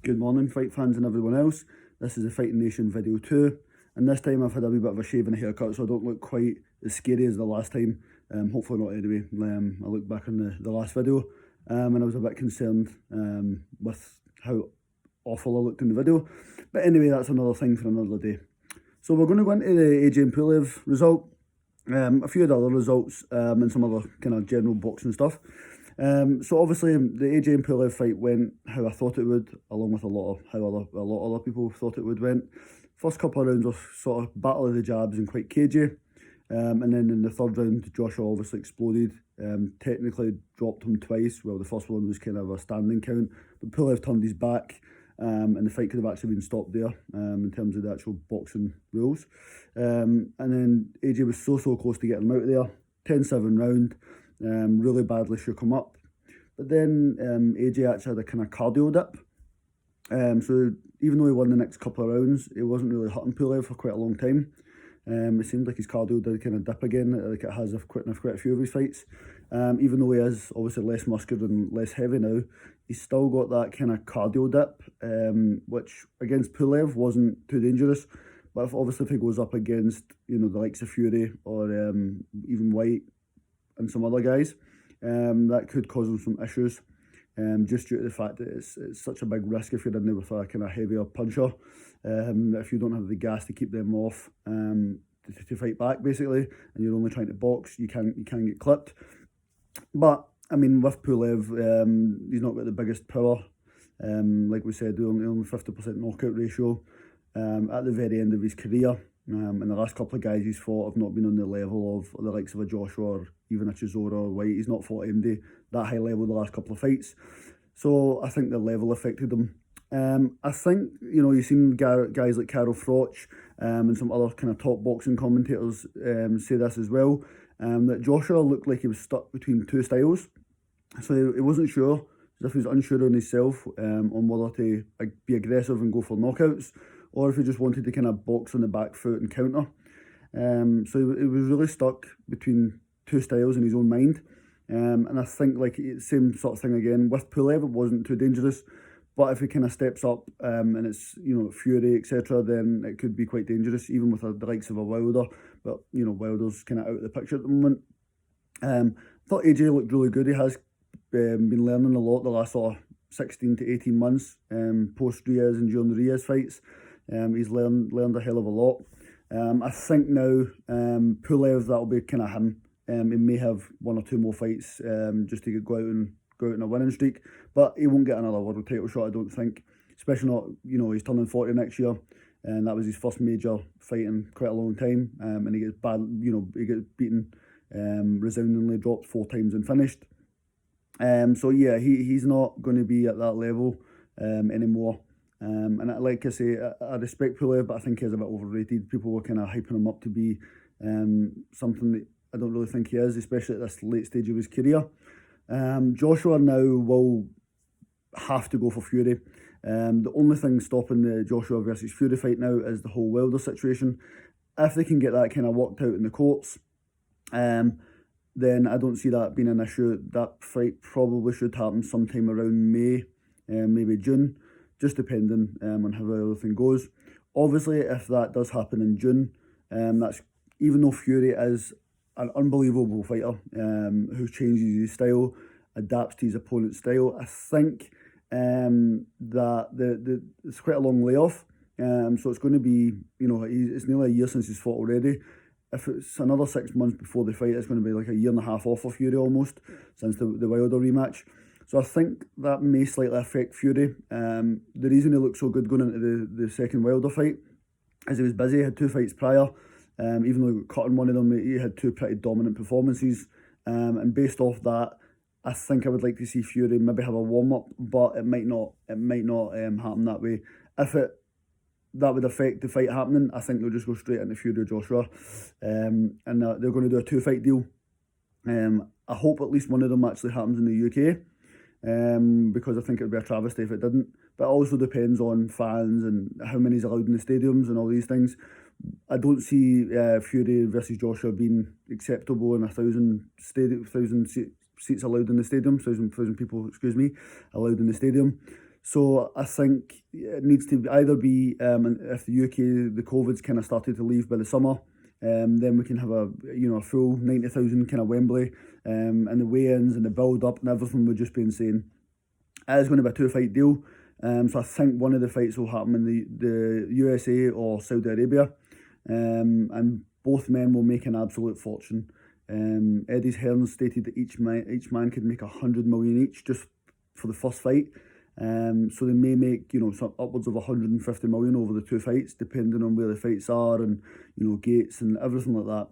Good morning, fight fans and everyone else. This is the Fighting Nation video 2, and this time I've had a wee bit of a shave and a haircut, so I don't look quite as scary as the last time. Hopefully not anyway. I looked back on the last video, and I was a bit concerned with how awful I looked in the video. But anyway, that's another thing for another day. So we're going to go into the AJ and Pulev result, a few of the other results, and some other kind of general boxing stuff. So obviously the AJ and Pulev fight went how I thought it would, along with a lot of how a lot of other people thought it would went. First couple of rounds were sort of battle of the jabs and quite cagey. And then in the third round, Joshua obviously exploded. Technically dropped him twice. Well, the first one was kind of a standing count, but Pulev turned his back. And the fight could have actually been stopped there in terms of the actual boxing rules. And then AJ was so close to getting him out of there. 10-7 round. Really badly shook him up. But then AJ actually had a kind of cardio dip. So even though he won the next couple of rounds, it wasn't really hurting Pulev for quite a long time. It seemed like his cardio did kind of dip again, like it has quite a few of his fights. Even though he is obviously less muscular and less heavy now, he's still got that kind of cardio dip, which against Pulev wasn't too dangerous. But if he goes up against, the likes of Fury or even White and some other guys, that could cause him some issues. Just due to the fact that it's such a big risk if you're in there with a kind of heavier puncher. If you don't have the gas to keep them off to fight back, basically, and you're only trying to box, you can get clipped. But I mean, with Pulev, he's not got the biggest power. Like we said, only 50% knockout ratio. At the very end of his career, and the last couple of guys he's fought have not been on the level of the likes of a Joshua or even a Chisora or White. He's not fought MD that high level the last couple of fights. So I think the level affected him. I think, you've seen guys like Carol Froch and some other kind of top boxing commentators say this as well, that Joshua looked like he was stuck between two styles. So he wasn't sure, as if he was unsure on himself on whether to be aggressive and go for knockouts, or if he just wanted to kind of box on the back foot and counter. So he was really stuck between two styles in his own mind. And I think same sort of thing again with Pulev, it wasn't too dangerous. But if he kind of steps up and it's, Fury, etc., then it could be quite dangerous, even with the likes of a Wilder. But, Wilder's kind of out of the picture at the moment. Thought AJ looked really good. He has been learning a lot the last sort of 16 to 18 months post-Reyes and during the Reyes fights. He's learned a hell of a lot. I think now Pulev, that'll be kind of him. He may have one or two more fights just to go out in a winning streak, but he won't get another world title shot, I don't think. Especially not, he's turning 40 next year, and that was his first major fight in quite a long time. And he gets he gets beaten resoundingly, dropped 4 times and finished. So yeah, he's not going to be at that level anymore. And like I say, I respect Pulev, but I think he's a bit overrated. People were kind of hyping him up to be something that I don't really think he is, especially at this late stage of his career. Joshua now will have to go for Fury. The only thing stopping the Joshua versus Fury fight now is the whole Wilder situation. If they can get that kind of worked out in the courts, then I don't see that being an issue. That fight probably should happen sometime around May, maybe June, just depending on how everything goes. Obviously, if that does happen in June, that's even though Fury is an unbelievable fighter who changes his style, adapts to his opponent's style. I think that it's quite a long layoff, so it's going to be, it's nearly a year since he's fought already. If it's another 6 months before the fight, it's going to be like a year and a half off for Fury almost, since the Wilder rematch. So I think that may slightly affect Fury. The reason he looked so good going into the second Wilder fight is he was busy. He had 2 fights prior. Even though he got cut in one of them, he had 2 pretty dominant performances. And based off that, I think I would like to see Fury maybe have a warm-up, but it might not happen that way. If that would affect the fight happening, I think they'll just go straight into Fury or Joshua. And they're going to do a 2-fight deal. I hope at least one of them actually happens in the UK. Because I think it would be a travesty if it didn't. But it also depends on fans and how many's allowed in the stadiums and all these things. I don't see Fury versus Joshua being acceptable in 1,000 seats allowed in the stadium, 1,000 people, allowed in the stadium. So I think it needs to either be, if the UK, the COVID's kind of started to leave by the summer, then we can have a full 90,000 kind of Wembley, and the weigh-ins and the build-up and everything would just be insane. It is going to be a two-fight deal, so I think one of the fights will happen in the USA or Saudi Arabia, and both men will make an absolute fortune. Eddie's Hearns stated that each man could make 100 million each just for the first fight. So they may make, some upwards of 150 million over the two fights, depending on where the fights are and, gates and everything like that.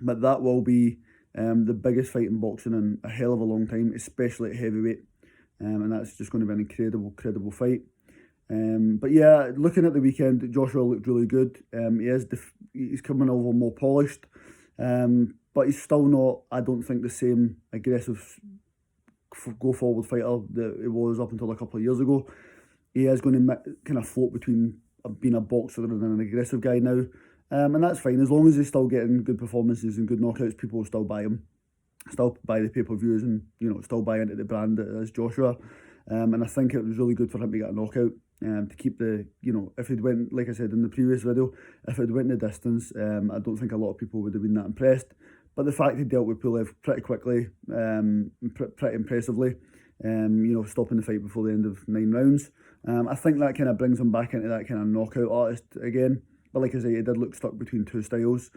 But that will be the biggest fight in boxing in a hell of a long time, especially at heavyweight. And that's just going to be an incredible fight. But yeah, looking at the weekend, Joshua looked really good. He's coming over more polished, but he's still not, I don't think, the same aggressive go forward fighter that it was up until a couple of years ago. He is going to kind of float between being a boxer and an aggressive guy now, and that's fine as long as he's still getting good performances and good knockouts. People will still buy him, still buy the pay-per-views, and still buy into the brand that is Joshua. And I think it was really good for him to get a knockout, to keep the, if he'd went, like I said in the previous video, if it went the distance, I don't think a lot of people would have been that impressed. But the fact he dealt with Pulev pretty quickly, pretty impressively, stopping the fight before the end of 9 rounds, I think that kind of brings him back into that kind of knockout artist again. But like I say, he did look stuck between two styles.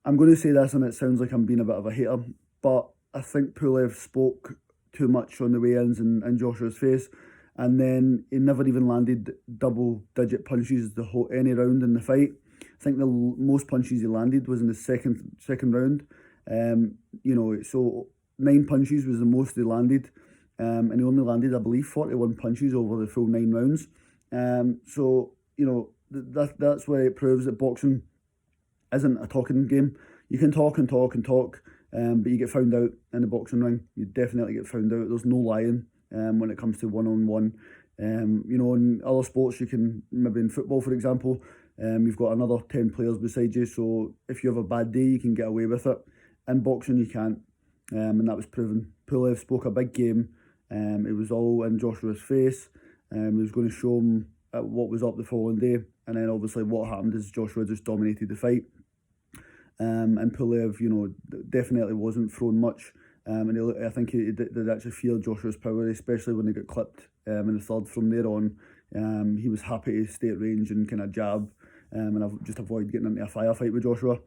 I'm going to say this, and it sounds like I'm being a bit of a hater, but I think Pulev spoke too much on the weigh-ins in Joshua's face, and then he never even landed double-digit punches any round in the fight. I think the most punches he landed was in the second round. So 9 punches was the most he landed, and he only landed, I believe, 41 punches over the full 9 rounds. That's where it proves that boxing isn't a talking game. You can talk and talk and talk, but you get found out in the boxing ring. You definitely get found out. There's no lying when it comes to one-on-one. In other sports, you can, maybe in football, for example, you've got another 10 players beside you, so if you have a bad day, you can get away with it. In boxing, you can't, and that was proven. Pulev spoke a big game. It was all in Joshua's face. He was going to show him what was up the following day, and then obviously what happened is Joshua just dominated the fight. And Pulev, definitely wasn't thrown much. And I think he did actually feel Joshua's power, especially when he got clipped in the third. From there on, he was happy to stay at range and kind of jab, and I've just avoid getting into a firefight with Joshua.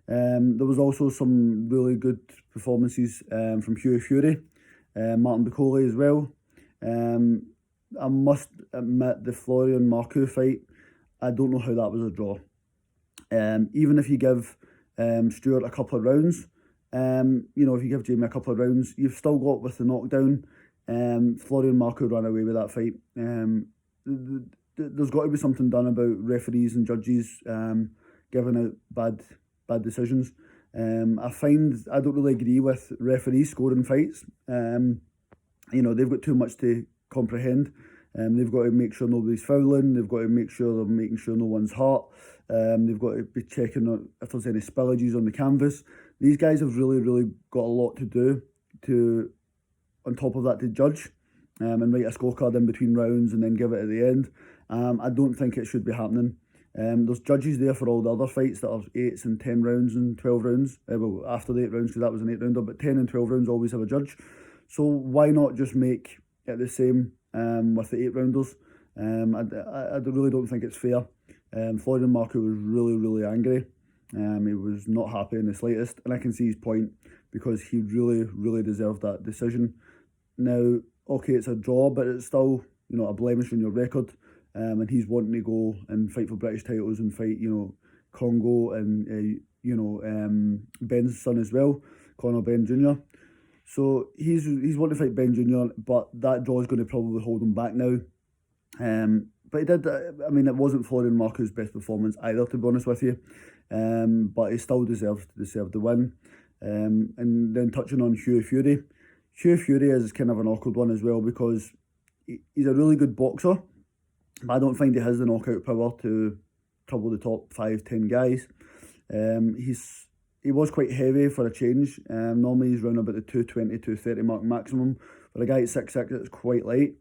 There was also some really good performances from Hughie Fury, Martin Bacoli as well. I must admit, the Florian Marku fight, I don't know how that was a draw. Even if you give Stewart a couple of rounds, if you give Jamie a couple of rounds, you've still got with the knockdown. Florian Marku ran away with that fight. There's got to be something done about referees and judges giving out bad decisions. I don't really agree with referees scoring fights. They've got too much to comprehend. They've got to make sure nobody's fouling. They've got to make sure they're making sure no one's hurt. They've got to be checking if there's any spillages on the canvas. These guys have really got a lot to do on top of that, to judge and write a scorecard in between rounds and then give it at the end. I don't think it should be happening. There's judges there for all the other fights that are 8s and 10 rounds and 12 rounds. After the 8 rounds, because that was an 8-rounder, but 10 and 12 rounds always have a judge. So why not just make it the same with the 8-rounders? I really don't think it's fair. Florian Marku was really angry. He was not happy in the slightest, and I can see his point, because he really deserved that decision. Now, okay, it's a draw, but it's still, a blemish on your record. And he's wanting to go and fight for British titles and fight, Congo and, Ben's son as well, Conor Ben Jr. So he's wanting to fight Ben Jr., but that draw is going to probably hold him back now. But he did, it wasn't Florian Marku's best performance either, to be honest with you. But he still deserved the win. And then touching on Hughie Fury. Hughie Fury is kind of an awkward one as well, because he's a really good boxer, but I don't find he has the knockout power to trouble the top 5-10 guys. He was quite heavy for a change. Normally he's around about the 220, 230 mark maximum. For a guy at 6'6", it's quite light.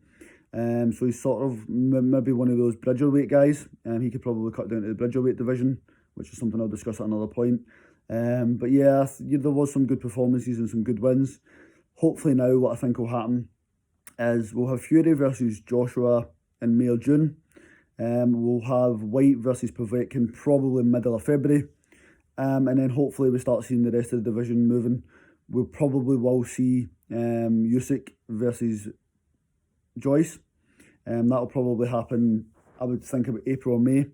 So he's sort of maybe one of those bridgerweight guys. He could probably cut down to the bridgerweight division, which is something I'll discuss at another point. But yeah, there was some good performances and some good wins. Hopefully now what I think will happen is we'll have Fury versus Joshua in May or June. We'll have White versus Povetkin probably middle of February. And then hopefully we start seeing the rest of the division moving. We probably will see Usyk versus Joyce. That'll probably happen, I would think, about April or May.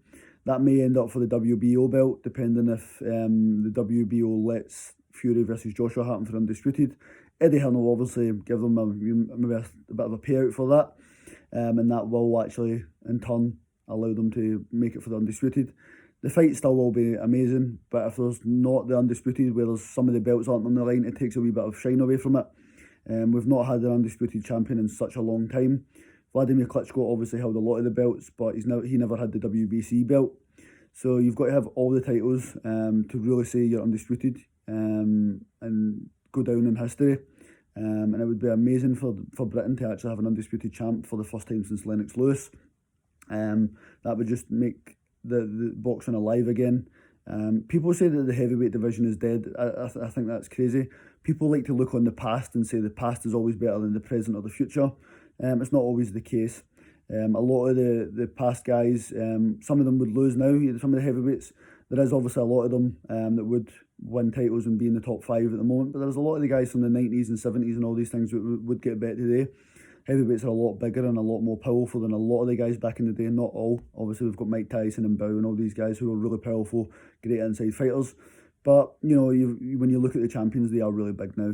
That may end up for the WBO belt, depending if the WBO lets Fury versus Joshua happen for Undisputed. Eddie Hearn will obviously give them maybe a bit of a payout for that. And that will actually, in turn, allow them to make it for the Undisputed. The fight still will be amazing, but if there's not the Undisputed, where there's some of the belts aren't on the line, it takes a wee bit of shine away from it. We've not had an Undisputed champion in such a long time. Vladimir Klitschko obviously held a lot of the belts, but he never had the WBC belt. So you've got to have all the titles to really say you're undisputed and go down in history. And it would be amazing for Britain to actually have an undisputed champ for the first time since Lennox Lewis. That would just make the boxing alive again. People say that the heavyweight division is dead. I think that's crazy. People like to look on the past and say the past is always better than the present or the future. It's not always the case. A lot of the past guys, some of them would lose now, some of the heavyweights. There is obviously a lot of them that would win titles and be in the top 5 at the moment, but there's a lot of the guys from the 90s and 70s and all these things that would get better today. Heavyweights are a lot bigger and a lot more powerful than a lot of the guys back in the day. Not all. Obviously, we've got Mike Tyson and Bow and all these guys who are really powerful, great inside fighters. But, you know, when you look at the champions, they are really big now.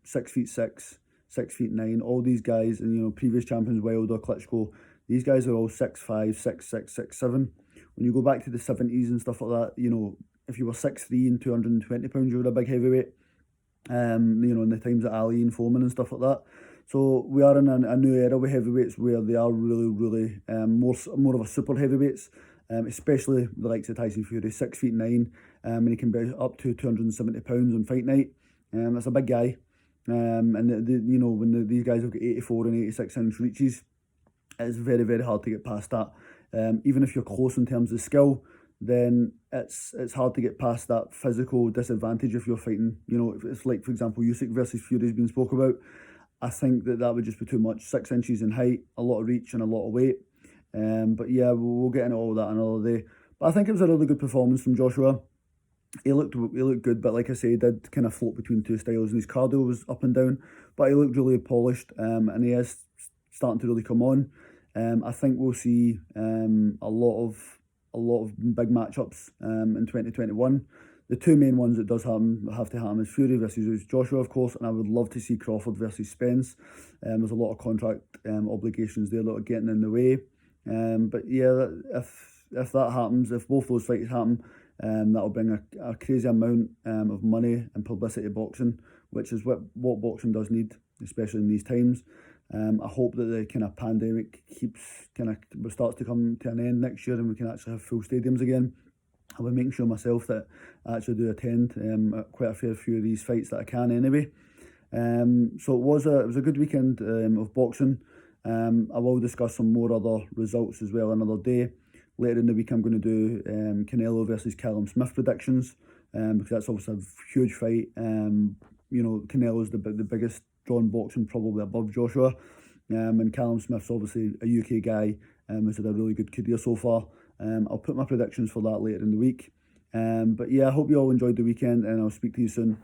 6'6", 6'9", all these guys, and, you know, previous champions, Wilder, Klitschko, these guys are all 6'5", 6'6", 6'7". When you go back to the 70s and stuff like that, you know, if you were 6'3" and 220 pounds, you were a big heavyweight. You know, in the times of Ali and Foreman and stuff like that. So we are in a new era with heavyweights where they are really more of a super heavyweights, especially the likes of Tyson Fury, 6'9", and he can be up to 270 pounds on fight night. That's a big guy. And you know, when these guys have got 84 and 86 inch reaches, it's very hard to get past that. Even if you're close in terms of skill, then it's hard to get past that physical disadvantage if you're fighting. You know, if it's like, for example, Usyk versus Fury has been spoke about. I think that would just be too much. 6 inches in height, a lot of reach and a lot of weight. But yeah, we'll get into all that another day. But I think it was a really good performance from Joshua. He looked good, but like I say, he did kind of float between two styles, and his cardio was up and down. But he looked really polished, and he is starting to really come on. I think we'll see a lot of big matchups in 2021. The two main ones that have to happen is Fury versus Joshua, of course, and I would love to see Crawford versus Spence. There's a lot of contract obligations there that are getting in the way. But yeah, if that happens, if both those fights happen, that'll bring a crazy amount of money and publicity to boxing, which is what boxing does need, especially in these times. I hope that the kind of pandemic starts to come to an end next year and we can actually have full stadiums again. I'll be making sure myself that I actually do attend quite a fair few of these fights that I can anyway. So it was a good weekend of boxing. I will discuss some more other results as well another day. Later in the week I'm going to do Canelo versus Callum Smith predictions, because that's obviously a huge fight. You know, Canelo's the biggest drawn boxing, probably above Joshua. And Callum Smith's obviously a UK guy who's had a really good career so far. I'll put my predictions for that later in the week. But yeah, I hope you all enjoyed the weekend, and I'll speak to you soon.